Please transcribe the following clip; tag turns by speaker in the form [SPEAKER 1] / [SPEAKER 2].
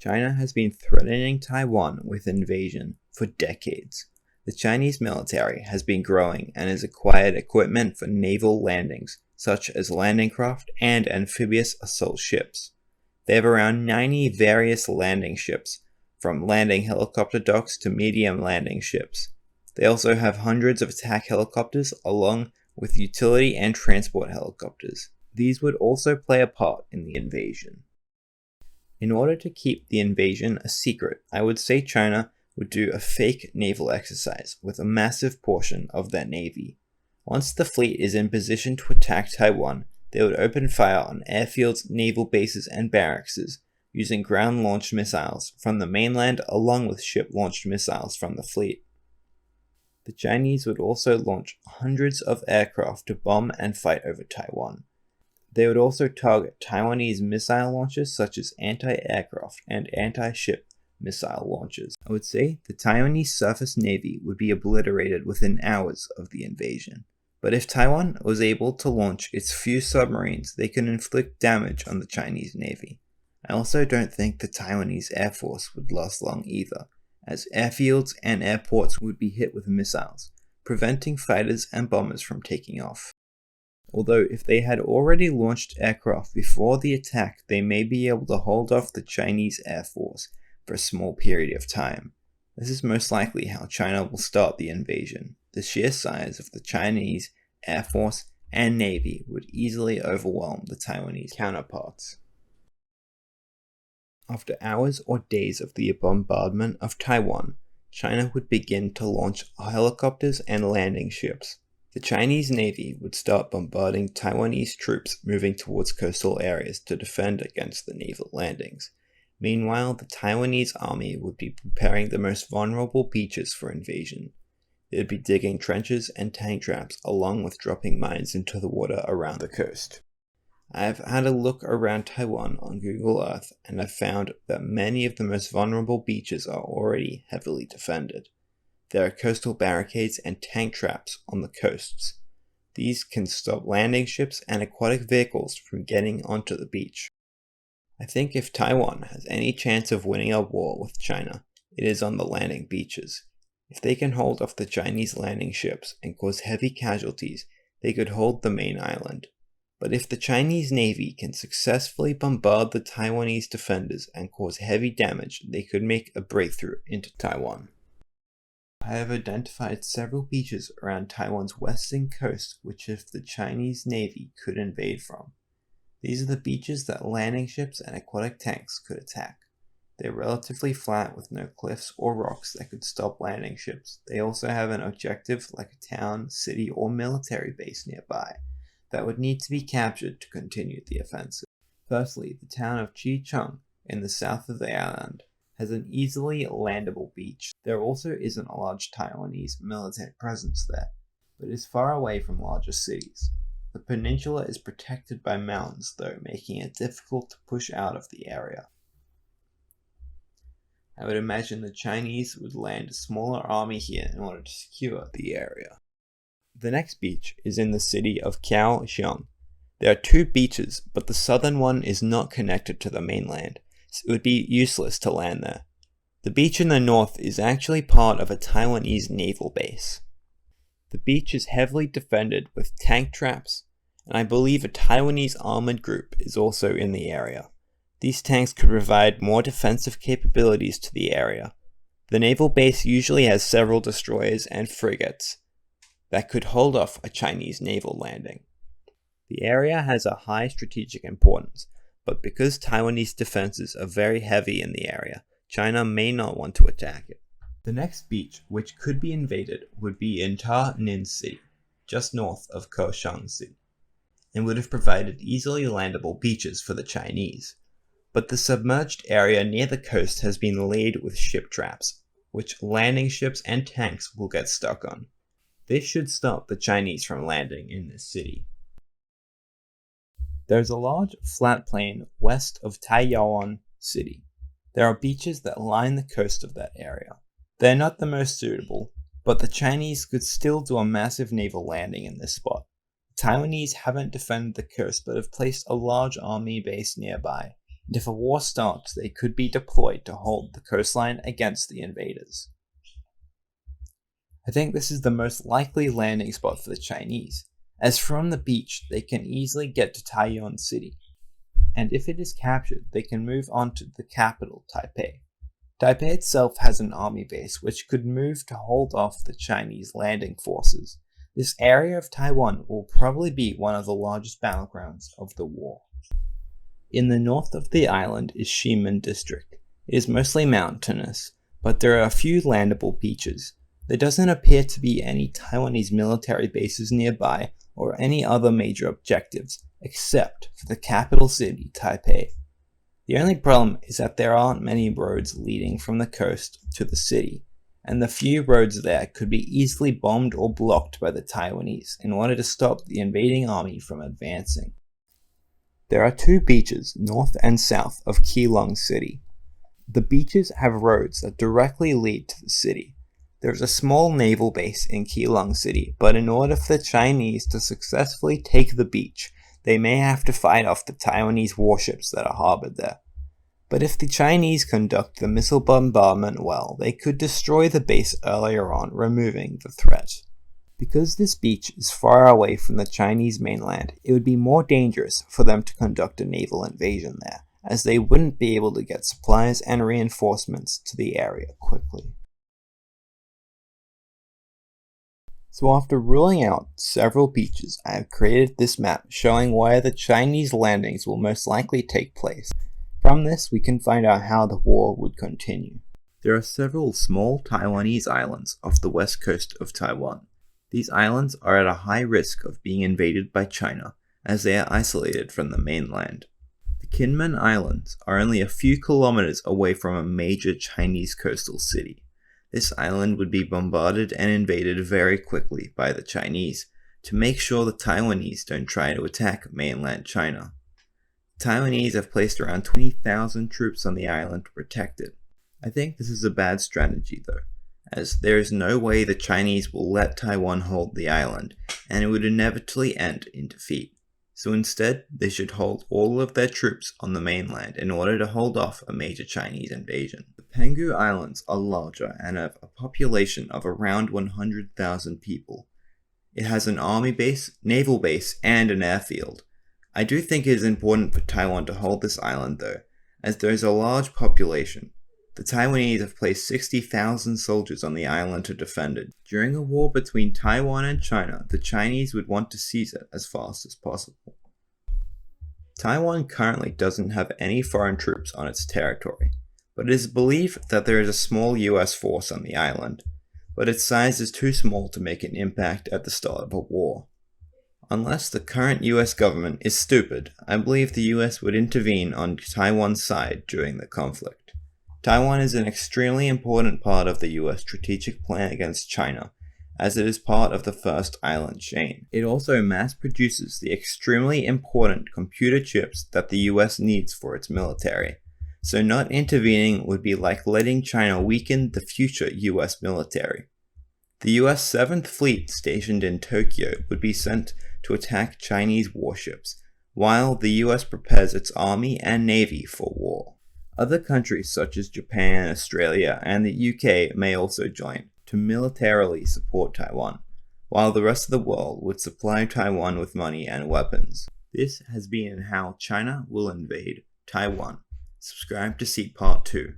[SPEAKER 1] China has been threatening Taiwan with invasion for decades. The Chinese military has been growing and has acquired equipment for naval landings, such as landing craft and amphibious assault ships. They have around 90 various landing ships, from landing helicopter docks to medium landing ships. They also have hundreds of attack helicopters along with utility and transport helicopters. These would also play a part in the invasion. In order to keep the invasion a secret, I would say China would do a fake naval exercise with a massive portion of their navy. Once the fleet is in position to attack Taiwan, they would open fire on airfields, naval bases, and barracks using ground-launched missiles from the mainland along with ship-launched missiles from the fleet. The Chinese would also launch hundreds of aircraft to bomb and fight over Taiwan. They would also target Taiwanese missile launchers such as anti-aircraft and anti-ship missile launchers. I would say the Taiwanese surface navy would be obliterated within hours of the invasion. But if Taiwan was able to launch its few submarines, they could inflict damage on the Chinese navy. I also don't think the Taiwanese Air Force would last long either, as airfields and airports would be hit with missiles, preventing fighters and bombers from taking off. Although if they had already launched aircraft before the attack, they may be able to hold off the Chinese Air Force for a small period of time. This is most likely how China will start the invasion. The sheer size of the Chinese Air Force and Navy would easily overwhelm the Taiwanese counterparts. After hours or days of the bombardment of Taiwan, China would begin to launch helicopters and landing ships. The Chinese Navy would start bombarding Taiwanese troops moving towards coastal areas to defend against the naval landings. Meanwhile, the Taiwanese army would be preparing the most vulnerable beaches for invasion. They would be digging trenches and tank traps along with dropping mines into the water around the coast. I have had a look around Taiwan on Google Earth and have found that many of the most vulnerable beaches are already heavily defended. There are coastal barricades and tank traps on the coasts. These can stop landing ships and aquatic vehicles from getting onto the beach. I think if Taiwan has any chance of winning a war with China, it is on the landing beaches. If they can hold off the Chinese landing ships and cause heavy casualties, they could hold the main island. But if the Chinese Navy can successfully bombard the Taiwanese defenders and cause heavy damage, they could make a breakthrough into Taiwan. I have identified several beaches around Taiwan's western coast which if the Chinese Navy could invade from. These are the beaches that landing ships and aquatic tanks could attack. They are relatively flat with no cliffs or rocks that could stop landing ships. They also have an objective like a town, city, or military base nearby that would need to be captured to continue the offensive. Firstly, the town of Chicheng in the south of the island has an easily landable beach. There also isn't a large Taiwanese military presence there, but is far away from larger cities. The peninsula is protected by mountains though, making it difficult to push out of the area. I would imagine the Chinese would land a smaller army here in order to secure the area. The next beach is in the city of Kaohsiung. There are two beaches, but the southern one is not connected to the mainland, so it would be useless to land there. The beach in the north is actually part of a Taiwanese naval base. The beach is heavily defended with tank traps, and I believe a Taiwanese armored group is also in the area. These tanks could provide more defensive capabilities to the area. The naval base usually has several destroyers and frigates that could hold off a Chinese naval landing. The area has a high strategic importance, but because Taiwanese defenses are very heavy in the area, China may not want to attack it. The next beach, which could be invaded, would be in Ta Ninh City, just north of Kaohsiung City, and would have provided easily landable beaches for the Chinese. But the submerged area near the coast has been laid with ship traps, which landing ships and tanks will get stuck on. This should stop the Chinese from landing in this city. There is a large flat plain west of Taiwan City. There are beaches that line the coast of that area. They are not the most suitable, but the Chinese could still do a massive naval landing in this spot. The Taiwanese haven't defended the coast but have placed a large army base nearby. and if a war starts, they could be deployed to hold the coastline against the invaders. I think this is the most likely landing spot for the Chinese, as from the beach they can easily get to Taiwan City, and if it is captured, they can move on to the capital, Taipei. Taipei itself has an army base which could move to hold off the Chinese landing forces. This area of Taiwan will probably be one of the largest battlegrounds of the war. In the north of the island is Ximen District. It is mostly mountainous, but there are a few landable beaches. There doesn't appear to be any Taiwanese military bases nearby or any other major objectives, except for the capital city, Taipei. The only problem is that there aren't many roads leading from the coast to the city, and the few roads there could be easily bombed or blocked by the Taiwanese in order to stop the invading army from advancing. There are two beaches north and south of Keelung City. The beaches have roads that directly lead to the city. There is a small naval base in Keelung City, but in order for the Chinese to successfully take the beach, they may have to fight off the Taiwanese warships that are harbored there. But if the Chinese conduct the missile bombardment well, they could destroy the base earlier on, removing the threat. Because this beach is far away from the Chinese mainland, it would be more dangerous for them to conduct a naval invasion there, as they wouldn't be able to get supplies and reinforcements to the area quickly. So after ruling out several beaches, I have created this map showing where the Chinese landings will most likely take place. From this, we can find out how the war would continue. There are several small Taiwanese islands off the west coast of Taiwan. These islands are at a high risk of being invaded by China, as they are isolated from the mainland. The Kinmen Islands are only a few kilometers away from a major Chinese coastal city. This island would be bombarded and invaded very quickly by the Chinese to make sure the Taiwanese don't try to attack mainland China. The Taiwanese have placed around 20,000 troops on the island to protect it. I think this is a bad strategy though, as there is no way the Chinese will let Taiwan hold the island, and it would inevitably end in defeat. So instead, they should hold all of their troops on the mainland in order to hold off a major Chinese invasion. The Penghu Islands are larger and have a population of around 100,000 people. It has an army base, naval base, and an airfield. I do think it is important for Taiwan to hold this island though, as there is a large population. The Taiwanese have placed 60,000 soldiers on the island to defend it. During a war between Taiwan and China, the Chinese would want to seize it as fast as possible. Taiwan currently doesn't have any foreign troops on its territory, but it is believed that there is a small US force on the island, but its size is too small to make an impact at the start of a war. Unless the current US government is stupid, I believe the US would intervene on Taiwan's side during the conflict. Taiwan is an extremely important part of the US strategic plan against China, as it is part of the first island chain. It also mass produces the extremely important computer chips that the US needs for its military, so not intervening would be like letting China weaken the future US military. The US 7th Fleet stationed in Tokyo would be sent to attack Chinese warships, while the US prepares its army and navy for war. Other countries such as Japan, Australia, and the UK may also join to militarily support Taiwan, while the rest of the world would supply Taiwan with money and weapons. This has been How China Will Invade Taiwan. Subscribe to see Part 2.